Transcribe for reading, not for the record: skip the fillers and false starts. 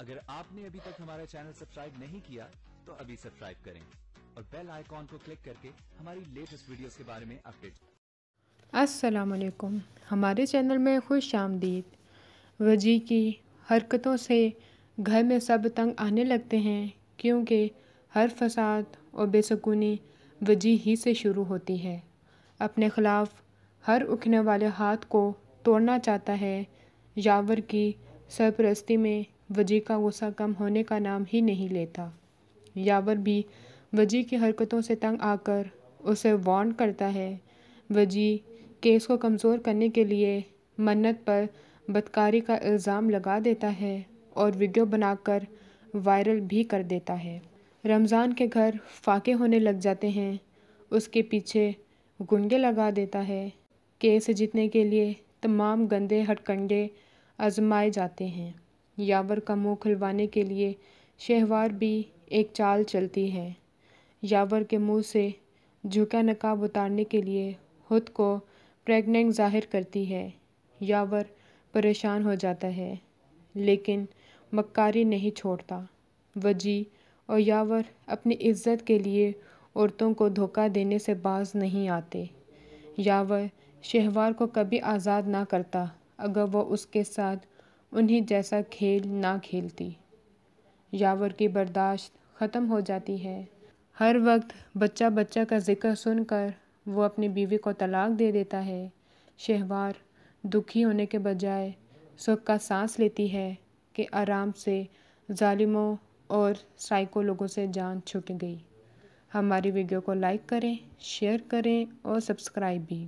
अगर आपने अभी तक हमारा चैनल सब्सक्राइब नहीं किया तो अभी सब्सक्राइब करें और बेल आइकॉन को क्लिक करके हमारी लेटेस्ट वीडियोस के बारे में अपडेट। अस्सलाम वालेकुम, हमारे चैनल में खुश आमदीद। वजी की हरकतों से घर में सब तंग आने लगते हैं क्योंकि हर फसाद और बेसुकूनी वजी ही से शुरू होती है। अपने ख़िलाफ़ हर उठने वाले हाथ को तोड़ना चाहता है। यावर की सरपरस्ती में वजी का गुस्सा कम होने का नाम ही नहीं लेता। यावर भी वजी की हरकतों से तंग आकर उसे वार्न करता है। वजी केस को कमज़ोर करने के लिए मन्नत पर बदकारी का इल्ज़ाम लगा देता है और वीडियो बनाकर वायरल भी कर देता है। रमज़ान के घर फाके होने लग जाते हैं, उसके पीछे गुंडे लगा देता है। केस जीतने के लिए तमाम गंदे हथकंडे आजमाए जाते हैं। यावर का मुंह खुलवाने के लिए शहवार भी एक चाल चलती है। यावर के मुंह से झुका नकाब उतारने के लिए खुद को प्रेग्नेंट जाहिर करती है। यावर परेशान हो जाता है लेकिन मक्कारी नहीं छोड़ता। वजी और यावर अपनी इज्जत के लिए औरतों को धोखा देने से बाज नहीं आते। यावर शहवार को कभी आज़ाद ना करता अगर वो उसके साथ उन्हीं जैसा खेल ना खेलती। यावर की बर्दाश्त ख़त्म हो जाती है। हर वक्त बच्चा बच्चा का जिक्र सुनकर वो अपनी बीवी को तलाक दे देता है। शहवार दुखी होने के बजाय सुख का सांस लेती है कि आराम से जालिमों और साइको लोगों से जान छूट गई। हमारी वीडियो को लाइक करें, शेयर करें और सब्सक्राइब भी।